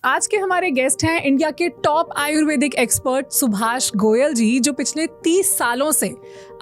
आज के हमारे गेस्ट हैं इंडिया के टॉप आयुर्वेदिक एक्सपर्ट सुभाष गोयल जी, जो पिछले 30 सालों से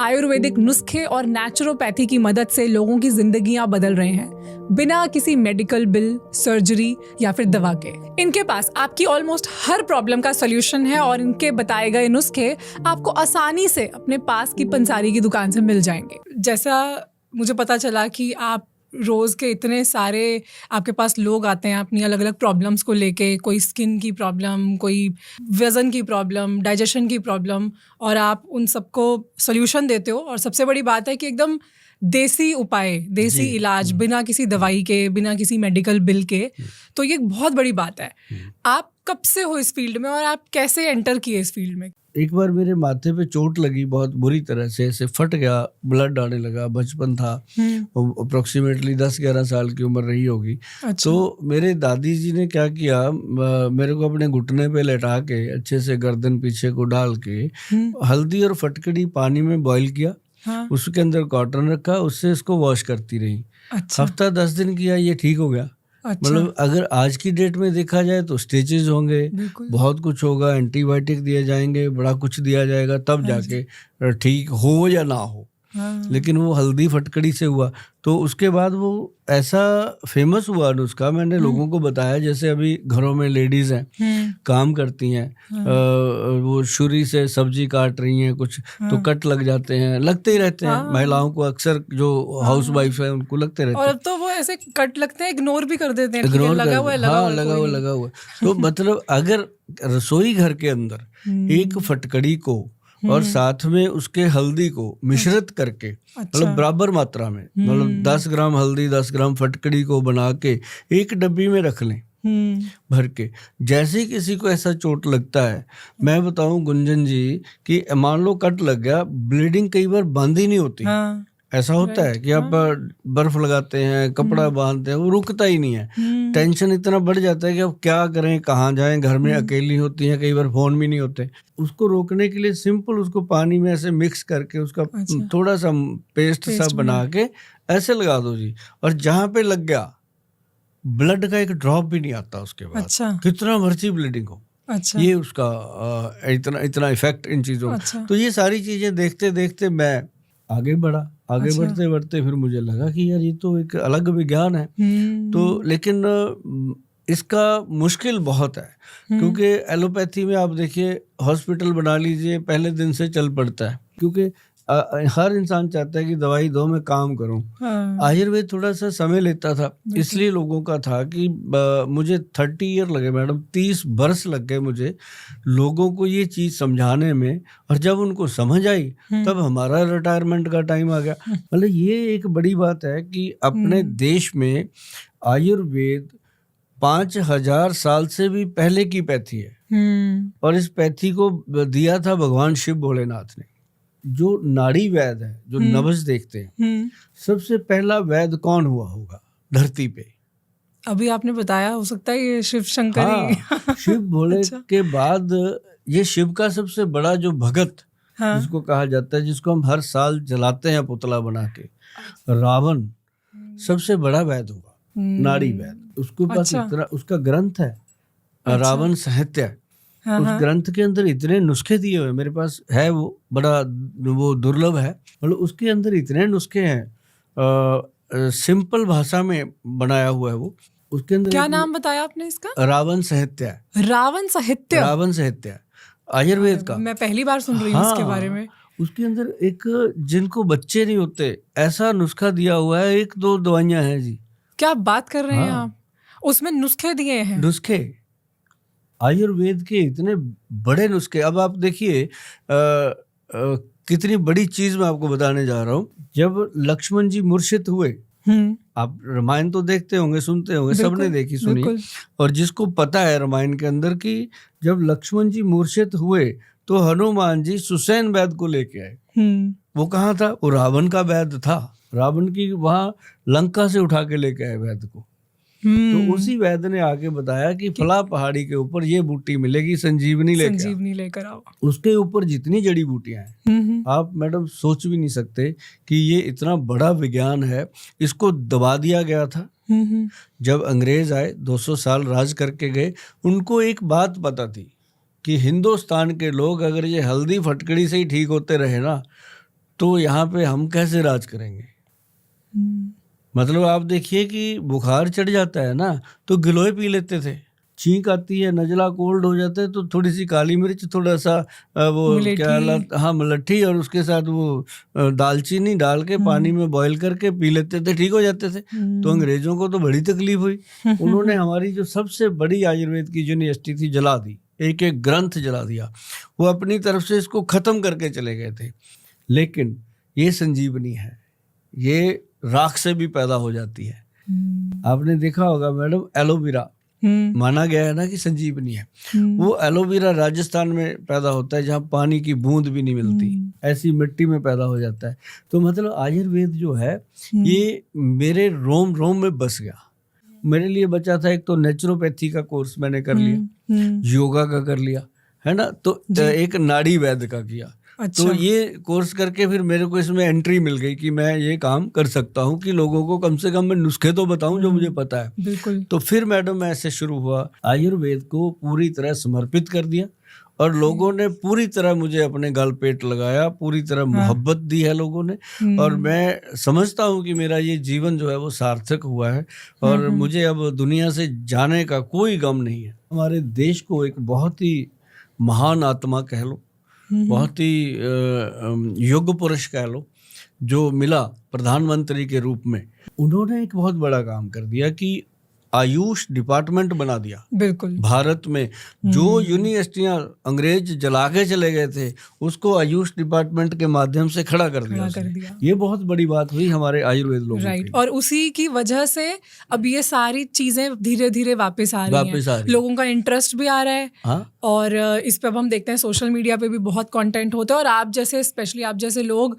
आयुर्वेदिक नुस्खे और नेचुरोपैथी की मदद से लोगों की जिंदगियां बदल रहे हैं बिना किसी मेडिकल बिल, सर्जरी या फिर दवा के। इनके पास आपकी ऑलमोस्ट हर प्रॉब्लम का सॉल्यूशन है और इनके बताए गए नुस्खे आपको आसानी से अपने पास की पंसारी की दुकान से मिल जाएंगे। जैसा मुझे पता चला कि आप रोज़ के इतने सारे आपके पास लोग आते हैं अपनी अलग अलग प्रॉब्लम्स को लेके, कोई स्किन की प्रॉब्लम, कोई वज़न की प्रॉब्लम, डाइजेशन की प्रॉब्लम, और आप उन सबको सॉल्यूशन देते हो। और सबसे बड़ी बात है कि एकदम देसी उपाय, देसी इलाज, बिना किसी दवाई के, बिना किसी मेडिकल बिल के। तो ये बहुत बड़ी बात है। आप कब से हो इस फील्ड में और आप कैसे एंटर किए इस फील्ड में? एक बार मेरे माथे पे चोट लगी बहुत बुरी तरह से, ऐसे फट गया, ब्लड आने लगा। बचपन था, अप्रोक्सीमेटली 10-11 साल की उम्र रही होगी। अच्छा। तो मेरे दादी जी ने क्या किया, मेरे को अपने घुटने पे लेटा के अच्छे से गर्दन पीछे को डाल के हल्दी और फटकड़ी पानी में बॉईल किया। हाँ। उसके अंदर कॉटन रखा, उससे इसको वॉश करती रही। अच्छा। हफ्ता 10 दिन किया, ये ठीक हो गया। अच्छा। मतलब अगर आज की डेट में देखा जाए तो स्टेजेस होंगे, बहुत कुछ होगा, एंटीबायोटिक दिए जाएंगे, बड़ा कुछ दिया जाएगा, तब जाके ठीक हो या ना हो। लेकिन वो हल्दी फटकड़ी से हुआ। तो उसके बाद वो ऐसा फेमस हुआ नुस्खा, मैंने लोगों को बताया। जैसे अभी घरों में लेडीज हैं, काम करती हैं, वो छुरी से सब्जी काट रही हैं कुछ, तो कट लग जाते हैं, लगते ही रहते हैं। महिलाओं को अक्सर जो हाउस वाइफ है उनको लगते रहते हैं। और अब तो वो ऐसे कट लगते हैं, इग्नोर भी कर देते हैं, इग्नोर लगा हुआ है, लगा हुआ। तो मतलब अगर रसोई घर के अंदर एक फटकड़ी को और साथ में उसके हल्दी को मिश्रित करके, मतलब बराबर मात्रा में, मतलब 10 ग्राम हल्दी 10 ग्राम फटकड़ी को बना के एक डब्बी में रख लें भर के। जैसे ही किसी को ऐसा चोट लगता है, मैं बताऊं गुंजन जी कि मान लो कट लग गया, ब्लीडिंग कई बार बंद ही नहीं होती। ऐसा होता है कि आप बर्फ लगाते हैं, कपड़ा बांधते हैं, वो रुकता ही नहीं है। टेंशन इतना बढ़ जाता है कि अब क्या करें, कहाँ जाएं, घर में अकेली होती हैं, कई बार फोन भी नहीं होते। उसको रोकने के लिए सिंपल उसको पानी में ऐसे मिक्स करके उसका थोड़ा सा पेस्ट सा बना के ऐसे लगा दो जी, और जहाँ पे लग गया ब्लड का एक ड्रॉप भी नहीं आता उसके बाद। अच्छा। कितना मर्जी ब्लीडिंग हो। अच्छा। ये उसका इतना इफेक्ट इन चीजों। अच्छा। तो ये सारी चीजें देखते देखते मैं आगे बढ़ा। आगे बढ़ते बढ़ते फिर मुझे लगा कि यार ये तो एक अलग विज्ञान है। तो लेकिन इसका मुश्किल बहुत है, क्योंकि एलोपैथी में आप देखिए, हॉस्पिटल बना लीजिए, पहले दिन से चल पड़ता है, क्योंकि हर इंसान चाहता है कि दवाई दो, मैं काम करूं। आयुर्वेद थोड़ा सा समय लेता था, इसलिए लोगों का था कि मुझे 30 ईयर लगे मैडम, 30 वर्ष लग गए मुझे लोगों को ये चीज समझाने में। और जब उनको समझ आई तब हमारा रिटायरमेंट का टाइम आ गया। मतलब ये एक बड़ी बात है कि अपने देश में आयुर्वेद 5000 साल से भी पहले की पैथी है, और इस पैथी को दिया था भगवान शिव भोलेनाथ ने। जो नाड़ी वैद है, जो नब्ज देखते हैं, सबसे पहला वैद कौन हुआ होगा धरती पे? अभी आपने बताया, हो सकता है ये शिव शंकर ही। हाँ, शिव भोले अच्छा। के बाद ये शिव का सबसे बड़ा जो भगत, जिसको कहा जाता है, जिसको हम हर साल जलाते हैं पुतला बना के, रावण सबसे बड़ा वैद हुआ, नाड़ी वैद। उसके पास इतना, उसका ग्रंथ है रावण साहित्य। उस ग्रंथ के अंदर इतने नुस्खे दिए हुए, मेरे पास है, वो बड़ा वो दुर्लभ है। मतलब उसके अंदर इतने नुस्खे हैं, सिंपल भाषा में बनाया हुआ है वो। उसके अंदर क्या नाम बताया आपने इसका? रावण साहित्य। रावण साहित्य? रावण साहित्य आयुर्वेद का। मैं पहली बार सुन रही हूँ इसके बारे में। उसके अंदर एक, जिनको बच्चे नहीं होते ऐसा नुस्खा दिया हुआ है, 1-2 दवाइयां हैं जी। क्या बात कर रहे हैं आप? उसमें नुस्खे दिए हैं? नुस्खे, आयुर्वेद के इतने बड़े नुस्खे। अब आप देखिए कितनी बड़ी चीज मैं आपको बताने जा रहा हूँ। जब लक्ष्मण जी मूर्छित हुए, आप रामायण तो देखते होंगे, सुनते होंगे, सबने देखी सुनी। और जिसको पता है रामायण के अंदर कि जब लक्ष्मण जी मूर्छित हुए तो हनुमान जी सुसैन वैद को लेके आए। वो कहाँ था? वो रावण का वैद था। रावण की वहां लंका से उठा के लेके आए वैद को। तो उसी वैद्य ने आके बताया कि फला पहाड़ी के ऊपर ये बूटी मिलेगी, संजीवनी लेकर आओ। उसके ऊपर जितनी जड़ी बूटियां हैं आप मैडम सोच भी नहीं सकते कि ये इतना बड़ा विज्ञान है। इसको दबा दिया गया था। जब अंग्रेज आए 200 साल राज करके गए, उनको एक बात पता थी कि हिंदुस्तान के लोग अगर ये हल्दी फटकड़ी से ही ठीक होते रहे ना तो यहाँ पे हम कैसे राज करेंगे। मतलब आप देखिए कि बुखार चढ़ जाता है ना तो गिलोय पी लेते थे, छींक आती है, नजला कोल्ड हो जाता है तो थोड़ी सी काली मिर्च, थोड़ा सा वो क्या मलट्ठी और उसके साथ वो दालचीनी डाल के पानी में बॉईल करके पी लेते थे, ठीक हो जाते थे। तो अंग्रेजों को तो बड़ी तकलीफ हुई। उन्होंने हमारी जो सबसे बड़ी आयुर्वेद की यूनिवर्सिटी थी जला दी, एक एक ग्रंथ जला दिया। वो अपनी तरफ से इसको खत्म करके चले गए थे। लेकिन ये संजीवनी है, ये राख से भी पैदा हो जाती है। आपने देखा होगा मैडम, एलोवेरा माना गया है ना कि संजीवनी है। वो एलोवेरा राजस्थान में पैदा होता है जहाँ पानी की बूंद भी नहीं मिलती, ऐसी मिट्टी में पैदा हो जाता है। तो मतलब आयुर्वेद जो है ये मेरे रोम रोम में बस गया। मेरे लिए बचा था एक तो नेचुरोपैथी का कोर्स मैंने कर लिया, योगा का कर लिया, है ना, तो एक नाड़ी वैद्य का किया। अच्छा। तो ये कोर्स करके फिर मेरे को इसमें एंट्री मिल गई कि मैं ये काम कर सकता हूँ कि लोगों को कम से कम मैं नुस्खे तो बताऊं जो मुझे पता है। बिल्कुल। तो फिर मैडम ऐसे शुरू हुआ, आयुर्वेद को पूरी तरह समर्पित कर दिया और लोगों ने पूरी तरह मुझे अपने गल पेट लगाया, पूरी तरह मोहब्बत दी है लोगों ने। और मैं समझता हूँ कि मेरा ये जीवन जो है वो सार्थक हुआ है और मुझे अब दुनिया से जाने का कोई गम नहीं है। हमारे देश को एक बहुत ही महान आत्मा कह लो, बहुत ही योग्य पुरुष कह लो, जो मिला प्रधानमंत्री के रूप में। उन्होंने एक बहुत बड़ा काम कर दिया कि आयुष डिपार्टमेंट बना दिया। बिल्कुल। भारत में जो यूनिवर्सिटियां अंग्रेज जला के चले गए थे उसको आयुष डिपार्टमेंट के माध्यम से खड़ा कर दिया। ये बहुत बड़ी बात हुई हमारे आयुर्वेद लोगों राइट। और उसी की वजह से अब ये सारी चीजें धीरे धीरे वापस आ रही हैं। लोगों का इंटरेस्ट भी आ रहा है। हाँ? और इस पे अब हम देखते हैं सोशल मीडिया पे भी बहुत कंटेंट होता है और आप जैसे, स्पेशली आप जैसे लोग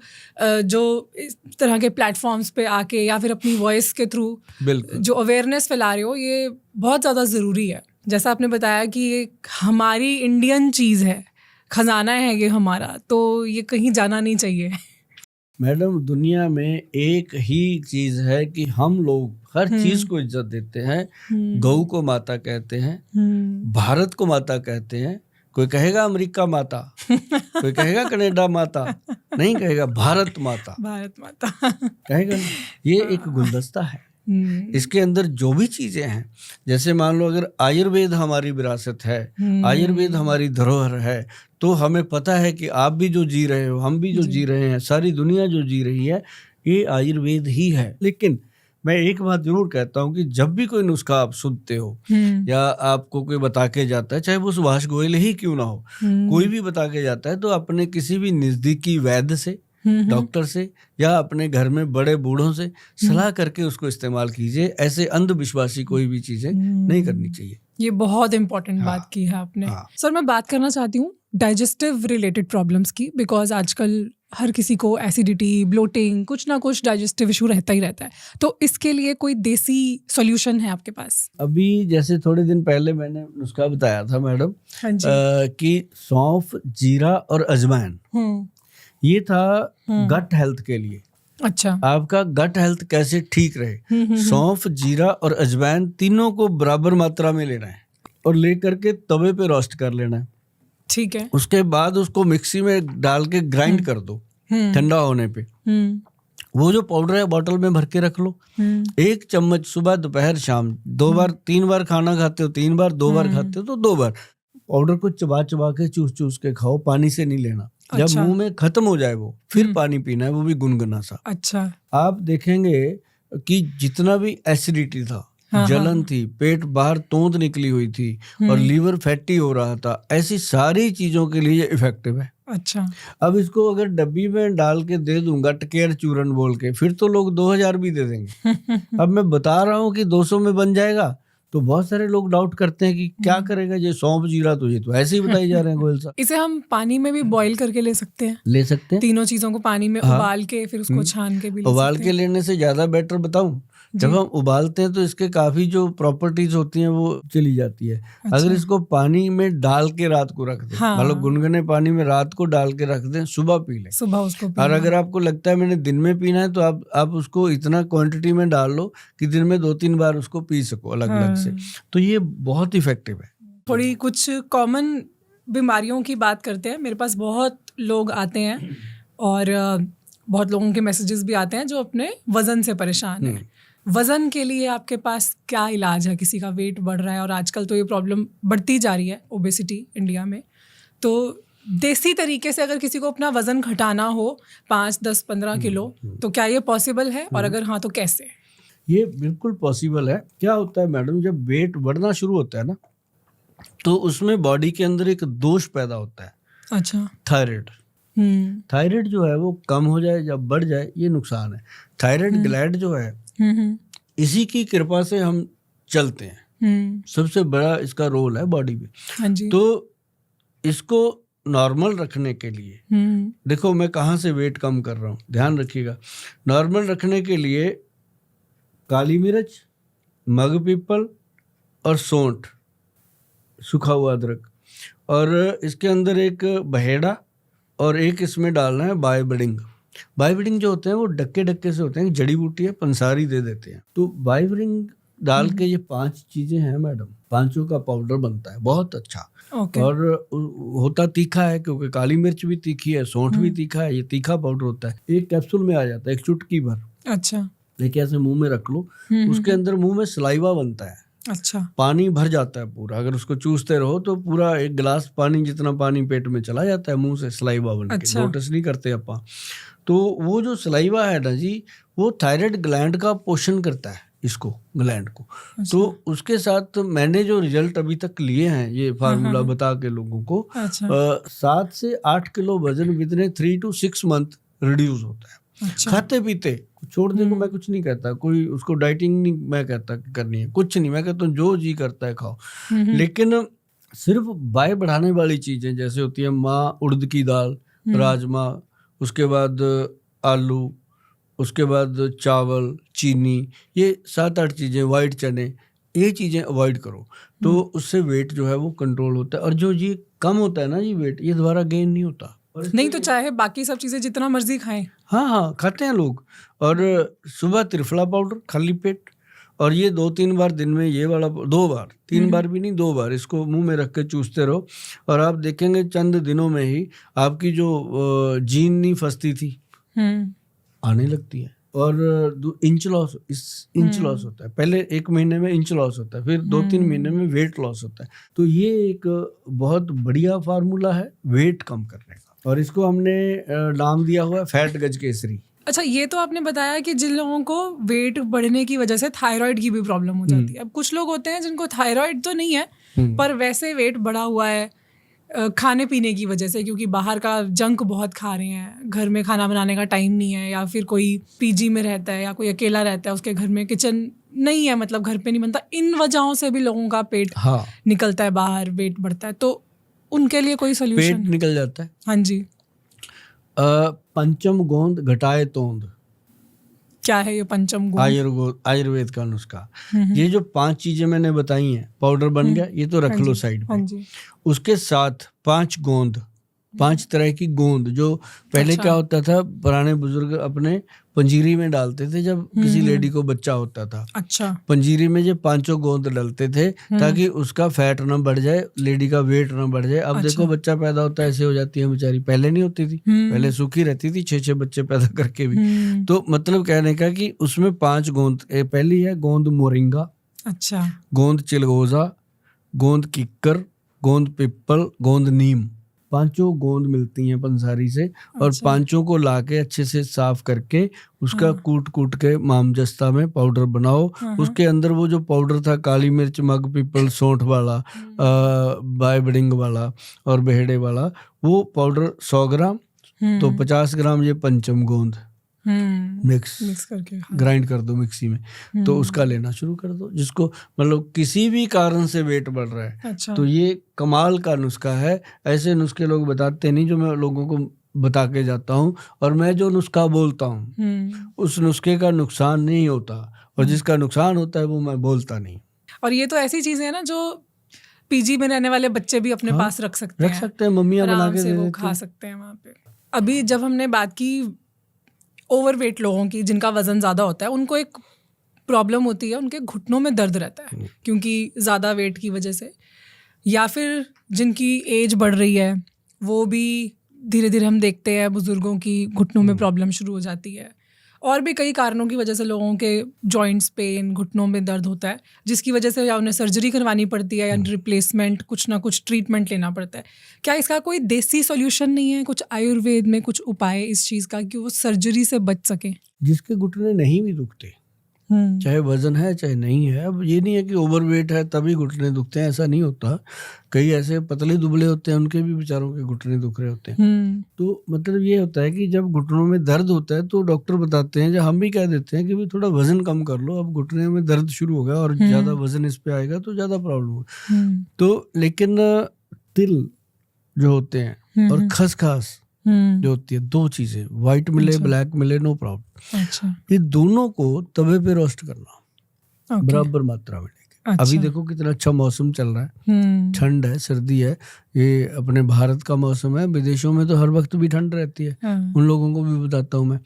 जो इस तरह के प्लेटफॉर्म्स पे आके या फिर अपनी वॉइस के थ्रू जो अवेयरनेस फैला रहे हो, ये बहुत ज़्यादा ज़रूरी है। जैसा आपने बताया कि ये हमारी इंडियन चीज़ है, खजाना है ये हमारा, तो ये कहीं जाना नहीं चाहिए। मैडम दुनिया में एक ही चीज़ है कि हम लोग हर चीज को इज्जत देते हैं। गऊ को माता कहते हैं, भारत को माता कहते हैं। कोई कहेगा अमेरिका माता, कोई कहेगा कनाडा माता, नहीं कहेगा भारत माता। भारत माता कहेगा। ये एक गुलदस्ता है, इसके अंदर जो भी चीजें हैं, जैसे मान लो अगर आयुर्वेद हमारी विरासत है, आयुर्वेद हमारी धरोहर है, तो हमें पता है कि आप भी जो जी रहे हो, हम भी जो जी रहे हैं, सारी दुनिया जो जी रही है, ये आयुर्वेद ही है। लेकिन मैं एक बात जरूर कहता हूँ कि जब भी कोई नुस्खा आप सुनते हो या आपको कोई बता के जाता है, चाहे वो सुभाष गोयल ही क्यों ना हो, कोई भी बता के जाता है, तो अपने किसी भी नजदीकी वैद्य से, डॉक्टर से या अपने घर में बड़े बूढ़ों से सलाह करके उसको इस्तेमाल कीजिए। ऐसे अंधविश्वासी कोई भी चीजें नहीं करनी चाहिए। ये बहुत इंपॉर्टेंट बात की है आपने। सर मैं बात करना चाहती हूँ डाइजेस्टिव रिलेटेड प्रॉब्लम्स की, बिकॉज आजकल हर किसी को एसिडिटी, ब्लोटिंग, कुछ ना कुछ डाइजेस्टिव इशू रहता ही रहता है। तो इसके लिए कोई देसी सॉल्यूशन है आपके पास? अभी जैसे थोड़े दिन पहले मैंने नुस्खा बताया था मैडम, कि सौंफ, जीरा और अजवाइन, ये था गट हेल्थ के लिए। अच्छा। आपका गट हेल्थ कैसे ठीक रहे, सौंफ, जीरा और अजवाइन तीनों को बराबर मात्रा में लेना है और लेकर के तवे पे रोस्ट कर लेना है। ठीक है। उसके बाद उसको मिक्सी में डाल के ग्राइंड कर दो ठंडा होने पे। वो जो पाउडर है बॉटल में भर के रख लो। 1 चम्मच सुबह, दोपहर, शाम, 2 बार 3 बार खाना खाते हो 3 बार, 2 बार खाते हो तो 2 बार। पाउडर को चबा चबा के चूस चूस के खाओ, पानी से नहीं लेना। जब मुंह में खत्म हो जाए वो, फिर पानी पीना है, वो भी गुनगुना सा। अच्छा। आप देखेंगे कि जितना भी एसिडिटी था, जलन थी, पेट बाहर तोंद निकली हुई थी और लीवर फैटी हो रहा था, ऐसी सारी चीजों के लिए इफेक्टिव है। अच्छा। अब इसको अगर डब्बी में डाल के दे दूंगा टकेर चूरन बोल के, फिर तो लोग 2000 भी दे देंगे। अब मैं बता रहा हूँ कि 200 में बन जाएगा, तो बहुत सारे लोग डाउट करते हैं कि क्या करेगा ये सौंफ, जीरा, तो ये तो ऐसे ही बताई जा रहे हैं गोयल साहब। इसे हम पानी में भी बॉईल करके ले सकते हैं? ले सकते हैं। तीनों चीजों को पानी में उबाल के फिर उसको छान के भी ले उबाल के लेने से ज्यादा बेटर बताऊं जब हम उबालते हैं तो इसके काफी जो प्रॉपर्टीज होती हैं वो चली जाती है। अच्छा। अगर इसको पानी में डाल के रात को रख दें, हाँ। मतलब गुनगुने पानी में रात को डाल के रख दें, सुबह पी लें। सुबह उसको पीना। और अगर आपको लगता है मैंने दिन में पीना है तो आप उसको इतना क्वांटिटी में डाल लो कि दिन में 2-3 बार उसको पी सको अलग अलग से। तो ये बहुत इफेक्टिव है। थोड़ी कुछ कॉमन बीमारियों की बात करते हैं। मेरे पास बहुत लोग आते हैं और बहुत लोगों के मैसेजेस भी आते हैं जो अपने वज़न से परेशान हैं। वज़न के लिए आपके पास क्या इलाज है? किसी का वेट बढ़ रहा है और आजकल तो ये प्रॉब्लम बढ़ती जा रही है, ओबेसिटी इंडिया में। तो देसी तरीके से अगर किसी को अपना वज़न घटाना हो 5, 10, 15 किलो, तो क्या ये पॉसिबल है? और अगर हाँ तो कैसे? ये बिल्कुल पॉसिबल है। क्या होता है मैडम, जब वेट बढ़ना शुरू होता है ना तो उसमें बॉडी के अंदर एक दोष पैदा होता है। अच्छा। थायराइड। थायराइड जो है वो कम हो जाए या बढ़ जाए ये नुकसान है। थायराइड ग्लैंड जो है इसी की कृपा से हम चलते हैं। सबसे बड़ा इसका रोल है बॉडी में। हाँ जी। तो इसको नॉर्मल रखने के लिए, देखो मैं कहाँ से वेट कम कर रहा हूँ, ध्यान रखिएगा। नॉर्मल रखने के लिए काली मिर्च, मग पीपल और सौंठ, सूखा हुआ अदरक, और इसके अंदर एक बहेड़ा और एक इसमें डालना है बाइबडिंग। बाइबडिंग जो होते हैं वो डक्के से होते हैं, जड़ी बूटी है, पंसारी दे देते हैं। तो बाइबडिंग डाल के ये 5 चीजें हैं मैडम, 5 का पाउडर बनता है बहुत अच्छा। और होता तीखा है क्योंकि काली मिर्च भी तीखी है, सौंठ भी तीखा है, ये तीखा पाउडर होता है। एक कैप्सूल में आ जाता है, एक चुटकी भर। अच्छा। लेके ऐसे मुंह में रख लो, उसके अंदर मुंह में सलाइवा बनता है। अच्छा। पानी भर जाता है पूरा। अगर उसको चूसते रहो तो पूरा 1 गिलास पानी जितना पानी पेट में चला जाता है मुंह से, सलाइवा बन के। अच्छा। नोटिस नहीं करते अपन। तो वो जो सलाइवा है ना जी, वो थायराइड ग्लैंड का पोषण करता है, इसको ग्लैंड को। अच्छा। तो उसके साथ मैंने जो रिजल्ट अभी तक लिए हैं, ये फार्मूला बता के लोगों को, 7 से 8 किलो वजन विदिन 3 to 6 मंथ रिड्यूस होता है। अच्छा। खाते पीते छोड़ने को मैं कुछ नहीं कहता, कोई उसको डाइटिंग नहीं मैं कहता कि करनी है, कुछ नहीं। मैं कहता हूँ जो जी करता है खाओ, लेकिन सिर्फ बाय बढ़ाने वाली चीजें जैसे होती है माँ उड़द की दाल, राजमा, उसके बाद आलू, उसके बाद चावल, चीनी, ये 7-8 चीजें, वाइट चने, ये चीजें अवॉइड करो तो उससे वेट जो है वो कंट्रोल होता है। और जो जी कम होता है ना जी वेट, ये दोबारा गेन नहीं होता। नहीं तो चाहे बाकी सब चीजें जितना मर्जी खाएं। हाँ खाते हैं लोग। और सुबह त्रिफला पाउडर खाली पेट, और ये 2-3 बार दिन में, ये वाला 2 बार, 3 बार भी नहीं, 2 बार इसको मुंह में रख के चूसते रहो। और आप देखेंगे चंद दिनों में ही आपकी जो जीन नहीं फंसती थी आने लगती है। और इंच लॉस होता है। पहले 1 महीने में इंच लॉस होता है, फिर 2-3 महीने में वेट लॉस होता है। तो ये एक बहुत बढ़िया फार्मूला है वेट कम करने का, और इसको हमने नाम दिया हुआ है फैट गज केसरी। अच्छा, ये तो आपने बताया कि जिन लोगों को वेट बढ़ने की वजह से थायराइड की भी प्रॉब्लम हो जाती है। अब कुछ लोग होते हैं जिनको थायराइड तो नहीं है पर वैसे वेट बढ़ा हुआ है खाने पीने की वजह से, क्योंकि बाहर का जंक बहुत खा रहे हैं, घर में खाना बनाने का टाइम नहीं है, या फिर कोई पीजी में रहता है या कोई अकेला रहता है, उसके घर में किचन नहीं है, मतलब घर पे नहीं बनता। इन वजहों से भी लोगों का पेट निकलता है बाहर, वेट बढ़ता है। तो उनके लिए कोई सोल्यूशन? पेट निकल जाता है। हाँ जी। पंचम गोंद घटाए तोंद, क्या है ये पंचम गोंद? आयुर्वेद का नुस्खा। ये जो 5 चीजें मैंने बताई हैं, पाउडर बन गया, ये तो रख लो साइड पे। उसके साथ 5 गोंद, 5 तरह की गोंद, जो पहले क्या होता था, पुराने बुजुर्ग अपने पंजीरी में डालते थे जब किसी लेडी को बच्चा होता था। अच्छा। पंजीरी में जो 5 गोंद डालते थे ताकि उसका फैट ना बढ़ जाए, लेडी का वेट ना बढ़ जाए। अब देखो बच्चा पैदा होता है, ऐसे हो जाती है बेचारी। पहले नहीं होती थी, पहले सूखी रहती थी 6-6 बच्चे पैदा करके भी। तो मतलब कहने का कि उसमें 5 गोंद, पहली है गोंद मोरिंगा, अच्छा, गोंद चिलगोजा, गोंद किक्कर, गोंद पिप्पल, गोंद नीम। 5 गोंद मिलती हैं पंसारी से। और 5 को लाके अच्छे से साफ करके उसका कूट के मामजस्ता में पाउडर बनाओ। उसके अंदर वो जो पाउडर था, काली मिर्च, मग पीपल, सौंठ वाला, बाइबडिंग वाला और बेहड़े वाला, वो पाउडर 100 ग्राम, तो 50 ग्राम ये पंचम गोंद मिक्स करके ग्राइंड कर दो मिक्सी में। तो उसका लेना शुरू कर दो। जिसको मतलब किसी भी कारण से वेट बढ़ रहा है, अच्छा, तो ये कमाल का नुस्खा है। ऐसे नुस्खे लोग बताते नहीं जो मैं लोगों को बता के जाता हूँ। और मैं जो नुस्खा बोलता हूँ उस नुस्खे का नुकसान नहीं होता, और जिसका नुकसान होता है वो मैं बोलता नहीं। और ये तो ऐसी चीजें हैं ना जो पीजी में रहने वाले बच्चे भी अपने पास रख सकते हैं, मम्मियाँ बना के से दे वो देती खा हैं। सकते हैं वहाँ पे। अभी जब हमने बात की ओवरवेट लोगों की, जिनका वजन ज़्यादा होता है, उनको एक प्रॉब्लम होती है, उनके घुटनों में दर्द रहता है क्योंकि ज़्यादा वेट की वजह से, या फिर जिनकी एज बढ़ रही है वो भी धीरे धीरे हम देखते हैं बुज़ुर्गों की घुटनों में प्रॉब्लम शुरू हो जाती है। और भी कई कारणों की वजह से लोगों के जॉइंट्स पेन, घुटनों में दर्द होता है, जिसकी वजह से या उन्हें सर्जरी करवानी पड़ती है या रिप्लेसमेंट, कुछ ना कुछ ट्रीटमेंट लेना पड़ता है। क्या इसका कोई देसी सॉल्यूशन नहीं है, कुछ आयुर्वेद में कुछ उपाय इस चीज़ का कि वो सर्जरी से बच सके? जिसके घुटने नहीं भी दुखते, चाहे वजन है चाहे नहीं है, अब ये नहीं है कि ओवरवेट है तभी घुटने दुखते हैं, ऐसा नहीं होता। कई ऐसे पतले दुबले होते हैं, उनके भी बेचारों के घुटने दुख रहे होते हैं। तो मतलब ये होता है कि जब घुटनों में दर्द होता है तो डॉक्टर बताते हैं, जब हम भी कह देते हैं कि भाई थोड़ा वजन कम कर लो, अब घुटने में दर्द शुरू हो गया और ज़्यादा वजन इस पे आएगा तो ज़्यादा प्रॉब्लम होगी। तो लेकिन तिल जो होते हैं और खसखस जो होती है, दो चीजें, व्हाइट मिले ब्लैक मिले, नो प्रॉब्लम। अच्छा, ये दोनों को तवे पे रोस्ट करना बराबर मात्रा में लेके। अच्छा। अभी देखो कितना अच्छा मौसम चल रहा है, ठंड है, सर्दी है, ये अपने भारत का मौसम है, विदेशों में तो हर वक्त भी ठंड रहती है। उन लोगों को भी बताता हूँ मैं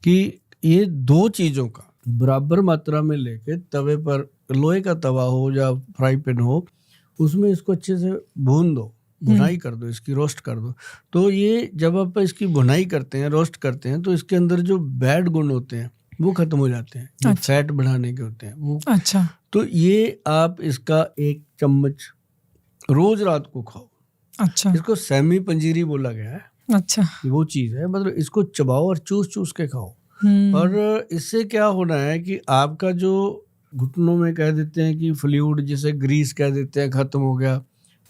कि ये दो चीजों का बराबर मात्रा में लेके तवे पर, लोहे का तवा हो या फ्राई पैन हो, उसमें इसको अच्छे से भून दो, भुनाई कर दो, इसकी रोस्ट कर दो। तो ये जब आप इसकी भुनाई करते हैं, रोस्ट करते हैं, तो इसके अंदर जो बैड गुण होते हैं वो खत्म हो जाते हैं, जो फैट बढ़ाने के होते हैं वो। अच्छा। तो ये आप इसका 1 चम्मच रोज रात को खाओ। अच्छा। इसको सेमी पंजीरी बोला गया है। अच्छा। वो चीज है, मतलब इसको चबाओ और चूस चूस के खाओ। और इससे क्या होना है कि आपका जो घुटनों में कह देते हैं कि फ्लूइड, जिसे ग्रीस कह देते हैं, खत्म हो गया।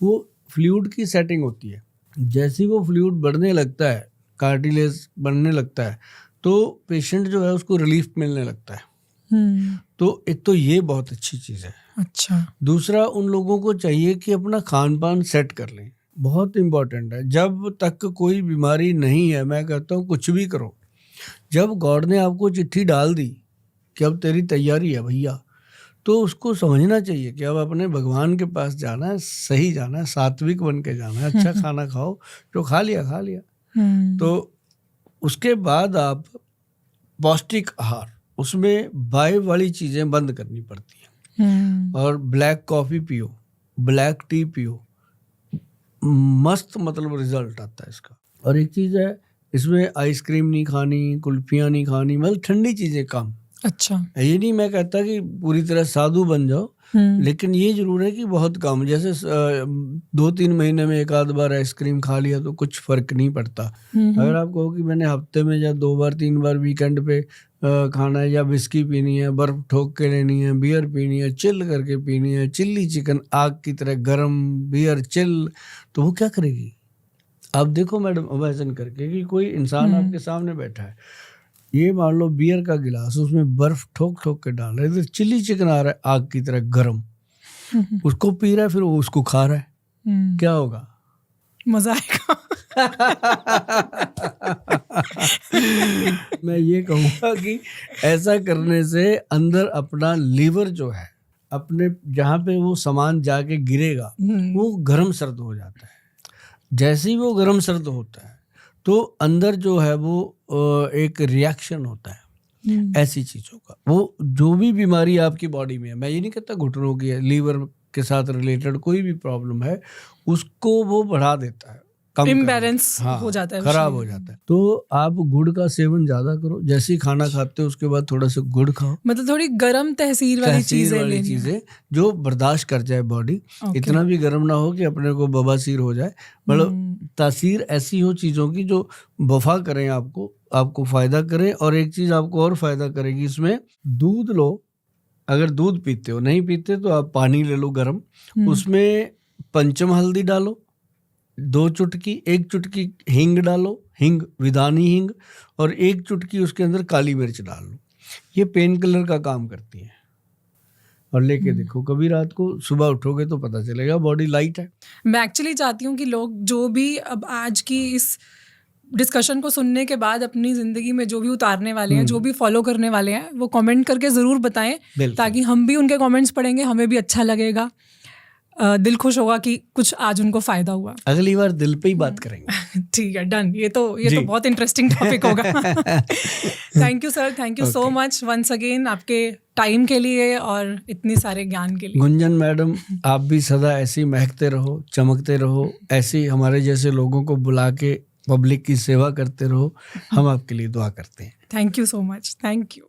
वो फ्लूइड की सेटिंग होती है, जैसे ही वो फ्लूइड बढ़ने लगता है, कार्टिलेज बढ़ने लगता है, तो पेशेंट जो है उसको रिलीफ मिलने लगता है। तो एक तो ये बहुत अच्छी चीज़ है। अच्छा। दूसरा, उन लोगों को चाहिए कि अपना खान पान सेट कर लें, बहुत इम्पोर्टेंट है। जब तक कोई बीमारी नहीं है, मैं कहता हूँ कुछ भी करो। जब गॉड ने आपको चिट्ठी डाल दी कि अब तेरी तैयारी है भैया, तो उसको समझना चाहिए कि अब अपने भगवान के पास जाना है, सही जाना है, सात्विक बन के जाना है, अच्छा खाना खाओ, जो खा लिया खा लिया। तो उसके बाद आप पौष्टिक आहार, उसमें बाय वाली चीज़ें बंद करनी पड़ती हैं। और ब्लैक कॉफ़ी पियो, ब्लैक टी पियो, मस्त मतलब रिजल्ट आता है इसका। और एक चीज़ है, इसमें आइसक्रीम नहीं खानी, कुल्फियाँ नहीं खानी, मतलब ठंडी चीज़ें कम। अच्छा। ये नहीं मैं कहता कि पूरी तरह साधु बन जाओ, लेकिन ये जरूर है कि बहुत कम, जैसे 2-3 महीने में एक आध बार आइसक्रीम खा लिया तो कुछ फर्क नहीं पड़ता। अगर आप कहो कि मैंने हफ्ते में या 2 बार 3 बार वीकेंड पे खाना है, या विस्की पीनी है, बर्फ ठोक के लेनी है, बियर पीनी है, चिल करके पीनी है, चिल्ली चिकन आग की तरह गरम, बियर चिल, तो वो क्या करेगी? आप देखो मैडम, इमेजिन करके कि कोई इंसान आपके सामने बैठा है, ये मान लो बियर का गिलास, उसमें बर्फ ठोक ठोक के डाल रहा है, इधर चिल्ली चिकन आ रहा है आग की तरह गरम, उसको पी रहा है, फिर वो उसको खा रहा है, क्या होगा? मजा आएगा। मैं ये कहूँगा कि ऐसा करने से अंदर अपना लीवर जो है, अपने जहाँ पे वो सामान जाके गिरेगा, वो गर्म सर्द हो जाता है। जैसे ही वो गर्म सर्द होता है तो अंदर जो है वो एक रिएक्शन होता है ऐसी चीज़ों का। वो जो भी बीमारी आपकी बॉडी में है, मैं ये नहीं कहता घुटनों की है, लीवर के साथ रिलेटेड कोई भी प्रॉब्लम है, उसको वो बढ़ा देता है, इम्बैलेंस हो जाता है, खराब हो जाता है। तो आप गुड़ का सेवन ज्यादा करो, जैसे ही खाना खाते हो उसके बाद थोड़ा सा गुड़ खाओ, मतलब थोड़ी गर्म तहसीर वाली चीजें जो बर्दाश्त कर जाए बॉडी। इतना भी गर्म ना हो कि अपने को बवासीर हो जाए, मतलब तासीर ऐसी हो चीजों की जो वफा करें, आपको फायदा करें। और एक चीज आपको और फायदा करेगी इसमें, दूध लो, अगर दूध पीते हो, नहीं पीते तो आप पानी ले लो गर्म, उसमें पंचम हल्दी डालो 2 चुटकी, 1 चुटकी हींग डालो, हींग विधानी हींग, और 1 चुटकी उसके अंदर काली मिर्च डाल लो। ये पेन किलर का काम करती है। और लेके देखो, कभी रात को सुबह उठोगे तो पता चलेगा बॉडी लाइट है। मैं एक्चुअली चाहती हूँ कि लोग जो भी अब आज की इस डिस्कशन को सुनने के बाद अपनी ज़िंदगी में जो भी उतारने वाले हैं, जो भी फॉलो करने वाले हैं, वो कमेंट करके ज़रूर बताएं, ताकि हम भी उनके कमेंट्स पढ़ेंगे, हमें भी अच्छा लगेगा, दिल खुश होगा कि कुछ आज उनको फ़ायदा हुआ। अगली बार दिल पे ही बात करेंगे। ठीक है, डन। ये तो बहुत इंटरेस्टिंग टॉपिक होगा। Thank you sir, thank you so much once again आपके टाइम के लिए और इतनी सारे ज्ञान के लिए। गुंजन मैडम, आप भी सदा ऐसे ही महकते रहो, चमकते रहो, ऐसे ही हमारे जैसे लोगों को बुला के पब्लिक की सेवा करते रहो। हम आपके लिए दुआ करते हैं। Thank you so much, thank you.